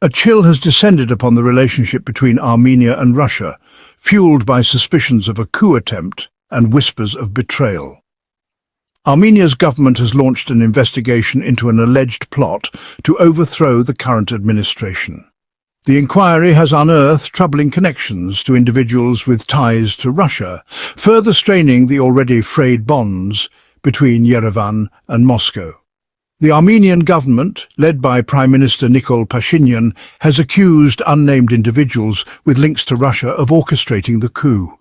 A chill has descended upon the relationship between Armenia and Russia, fueled by suspicions of a coup attempt and whispers of betrayal. Armenia's government has launched an investigation into an alleged plot to overthrow the current administration. The inquiry has unearthed troubling connections to individuals with ties to Russia, further straining the already frayed bonds between Yerevan and Moscow. The Armenian government, led by Prime Minister Nikol Pashinyan, has accused unnamed individuals with links to Russia of orchestrating the coup.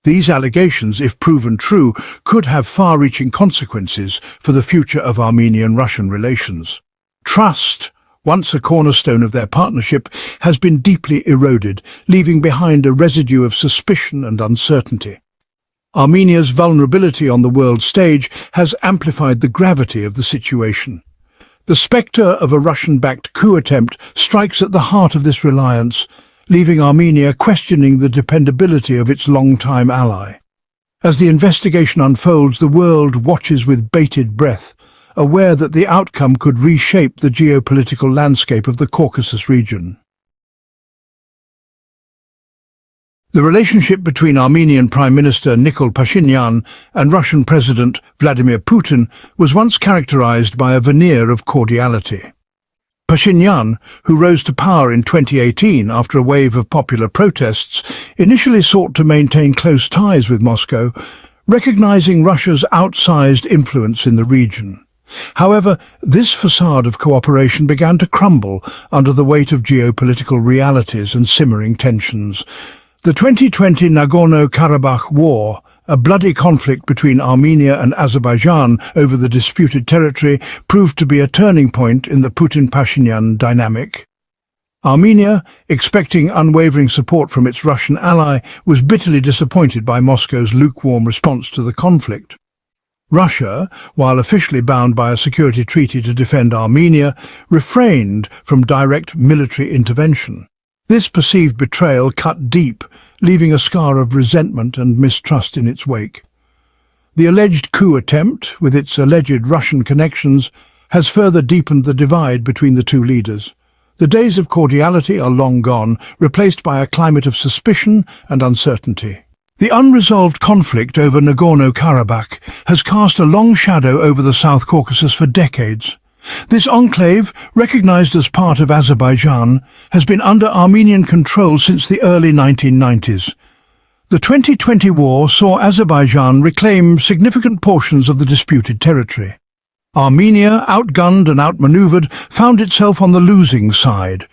These allegations, if proven true, could have far-reaching consequences for the future of Armenian-Russian relations. Trust, once a cornerstone of their partnership, has been deeply eroded, leaving behind a residue of suspicion and uncertainty. Armenia's vulnerability on the world stage has amplified the gravity of the situation. The spectre of a Russian-backed coup attempt strikes at the heart of this reliance, leaving Armenia questioning the dependability of its long-time ally. As the investigation unfolds, the world watches with bated breath, aware that the outcome could reshape the geopolitical landscape of the Caucasus region. The relationship between Armenian Prime Minister Nikol Pashinyan and Russian President Vladimir Putin was once characterized by a veneer of cordiality. Pashinyan, who rose to power in 2018 after a wave of popular protests, initially sought to maintain close ties with Moscow, recognizing Russia's outsized influence in the region. However, this facade of cooperation began to crumble under the weight of geopolitical realities and simmering tensions. The 2020 Nagorno-Karabakh war, a bloody conflict between Armenia and Azerbaijan over the disputed territory, proved to be a turning point in the Putin-Pashinyan dynamic. Armenia, expecting unwavering support from its Russian ally, was bitterly disappointed by Moscow's lukewarm response to the conflict. Russia, while officially bound by a security treaty to defend Armenia, refrained from direct military intervention. This perceived betrayal cut deep, leaving a scar of resentment and mistrust in its wake. The alleged coup attempt, with its alleged Russian connections, has further deepened the divide between the two leaders. The days of cordiality are long gone, replaced by a climate of suspicion and uncertainty. The unresolved conflict over Nagorno-Karabakh has cast a long shadow over the South Caucasus for decades. This enclave, recognized as part of Azerbaijan, has been under Armenian control since the early 1990s. The 2020 war saw Azerbaijan reclaim significant portions of the disputed territory. Armenia, outgunned and outmaneuvered, found itself on the losing side.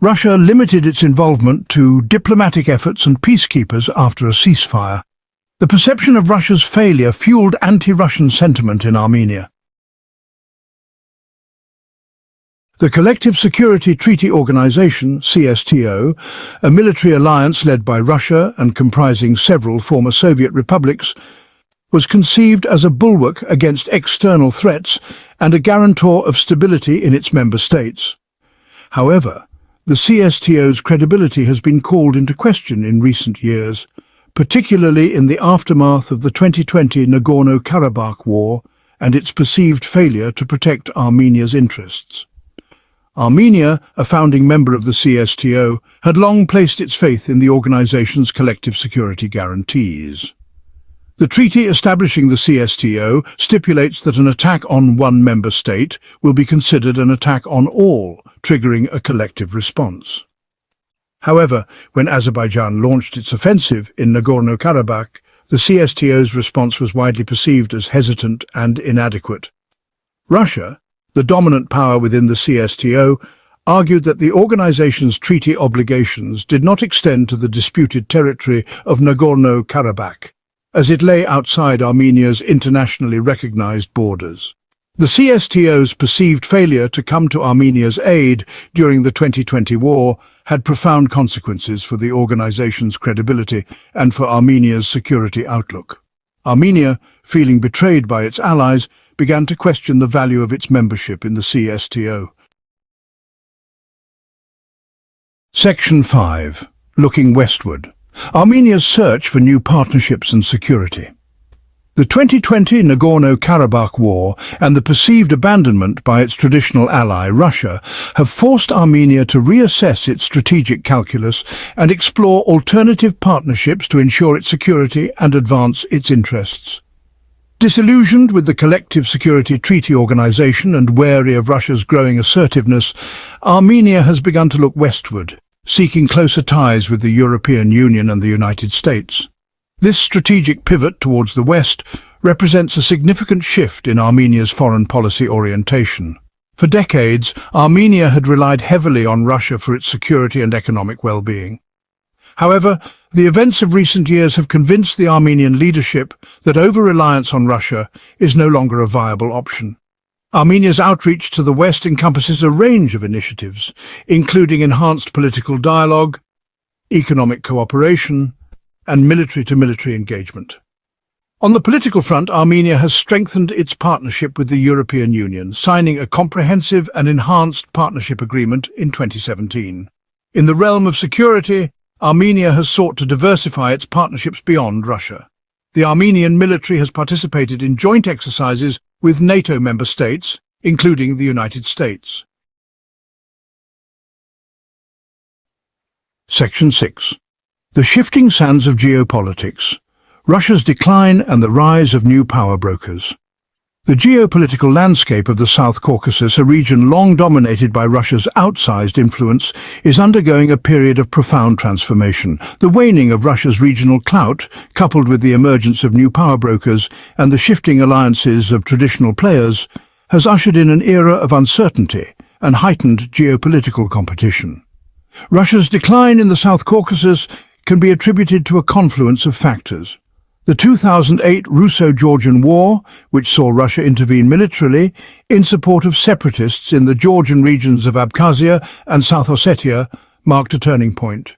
Russia limited its involvement to diplomatic efforts and peacekeepers after a ceasefire. The perception of Russia's failure fueled anti-Russian sentiment in Armenia. The Collective Security Treaty Organization, CSTO, a military alliance led by Russia and comprising several former Soviet republics, was conceived as a bulwark against external threats and a guarantor of stability in its member states. However, the CSTO's credibility has been called into question in recent years, particularly in the aftermath of the 2020 Nagorno-Karabakh war and its perceived failure to protect Armenia's interests. Armenia, a founding member of the CSTO, had long placed its faith in the organization's collective security guarantees. The treaty establishing the CSTO stipulates that an attack on one member state will be considered an attack on all, triggering a collective response. However, when Azerbaijan launched its offensive in Nagorno-Karabakh, the CSTO's response was widely perceived as hesitant and inadequate. Russia, the dominant power within the CSTO, argued that the organization's treaty obligations did not extend to the disputed territory of Nagorno-Karabakh, as it lay outside Armenia's internationally recognized borders. The CSTO's perceived failure to come to Armenia's aid during the 2020 war had profound consequences for the organization's credibility and for Armenia's security outlook. Armenia, feeling betrayed by its allies, began to question the value of its membership in the CSTO. Section 5. Looking westward. Armenia's search for new partnerships and security. The 2020 Nagorno-Karabakh war and the perceived abandonment by its traditional ally, Russia, have forced Armenia to reassess its strategic calculus and explore alternative partnerships to ensure its security and advance its interests. Disillusioned with the Collective Security Treaty Organization and wary of Russia's growing assertiveness, Armenia has begun to look westward, seeking closer ties with the European Union and the United States. This strategic pivot towards the West represents a significant shift in Armenia's foreign policy orientation. For decades, Armenia had relied heavily on Russia for its security and economic well-being. However, the events of recent years have convinced the Armenian leadership that over-reliance on Russia is no longer a viable option. Armenia's outreach to the West encompasses a range of initiatives, including enhanced political dialogue, economic cooperation, and military-to-military engagement. On the political front, Armenia has strengthened its partnership with the European Union, signing a comprehensive and enhanced partnership agreement in 2017. In the realm of security, Armenia has sought to diversify its partnerships beyond Russia. The Armenian military has participated in joint exercises with NATO member states, including the United States. Section 6. The shifting sands of geopolitics, Russia's decline and the rise of new power brokers. The geopolitical landscape of the South Caucasus, a region long dominated by Russia's outsized influence, is undergoing a period of profound transformation. The waning of Russia's regional clout, coupled with the emergence of new power brokers and the shifting alliances of traditional players, has ushered in an era of uncertainty and heightened geopolitical competition. Russia's decline in the South Caucasus can be attributed to a confluence of factors. The 2008 Russo-Georgian War, which saw Russia intervene militarily in support of separatists in the Georgian regions of Abkhazia and South Ossetia, marked a turning point.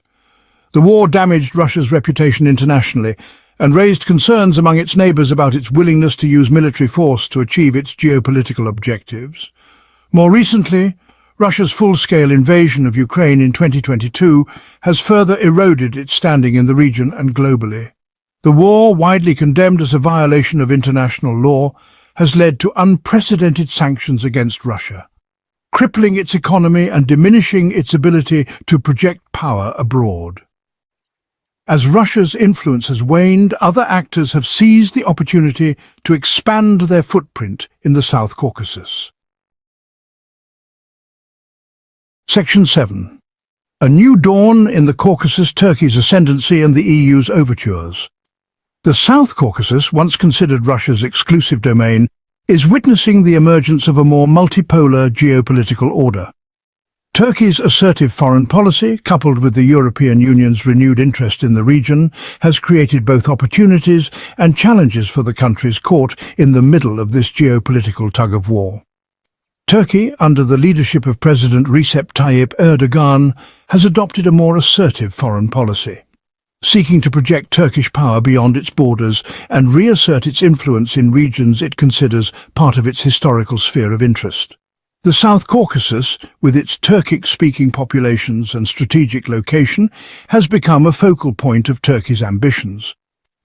The war damaged Russia's reputation internationally and raised concerns among its neighbors about its willingness to use military force to achieve its geopolitical objectives. More recently, Russia's full-scale invasion of Ukraine in 2022 has further eroded its standing in the region and globally. The war, widely condemned as a violation of international law, has led to unprecedented sanctions against Russia, crippling its economy and diminishing its ability to project power abroad. As Russia's influence has waned, other actors have seized the opportunity to expand their footprint in the South Caucasus. Section 7. A new dawn in the Caucasus, Turkey's ascendancy and the EU's overtures. The South Caucasus, once considered Russia's exclusive domain, is witnessing the emergence of a more multipolar geopolitical order. Turkey's assertive foreign policy, coupled with the European Union's renewed interest in the region, has created both opportunities and challenges for the countries caught in the middle of this geopolitical tug-of-war. Turkey, under the leadership of President Recep Tayyip Erdogan, has adopted a more assertive foreign policy, seeking to project Turkish power beyond its borders and reassert its influence in regions it considers part of its historical sphere of interest. The South Caucasus, with its Turkic-speaking populations and strategic location, has become a focal point of Turkey's ambitions.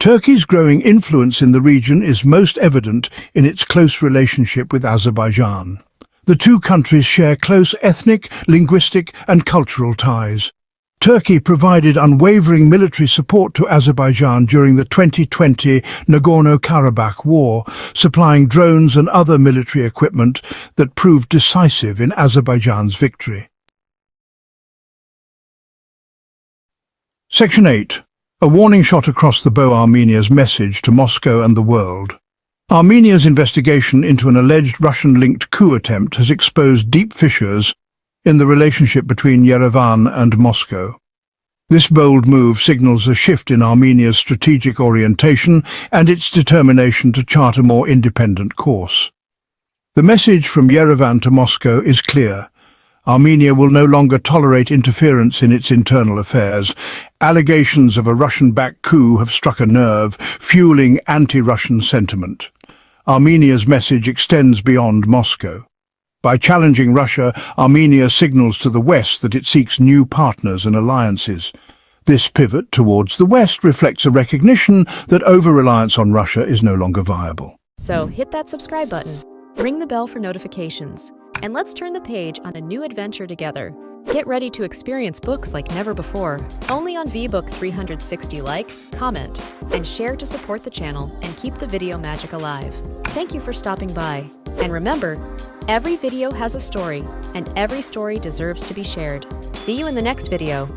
Turkey's growing influence in the region is most evident in its close relationship with Azerbaijan. The two countries share close ethnic, linguistic and cultural ties. Turkey provided unwavering military support to Azerbaijan during the 2020 Nagorno-Karabakh war, supplying drones and other military equipment that proved decisive in Azerbaijan's victory. Section 8. A warning shot across the bow: Armenia's message to Moscow and the world. Armenia's investigation into an alleged Russian-linked coup attempt has exposed deep fissures in the relationship between Yerevan and Moscow. This bold move signals a shift in Armenia's strategic orientation and its determination to chart a more independent course. The message from Yerevan to Moscow is clear. Armenia will no longer tolerate interference in its internal affairs. Allegations of a Russian-backed coup have struck a nerve, fueling anti-Russian sentiment. Armenia's message extends beyond Moscow. By challenging Russia, Armenia signals to the West that it seeks new partners and alliances. This pivot towards the West reflects a recognition that over-reliance on Russia is no longer viable. So hit that subscribe button, ring the bell for notifications, and let's turn the page on a new adventure together. Get ready to experience books like never before, only on VBook 360. Like, comment, and share to support the channel and keep the video magic alive. Thank you for stopping by. And remember, every video has a story, and every story deserves to be shared. See you in the next video.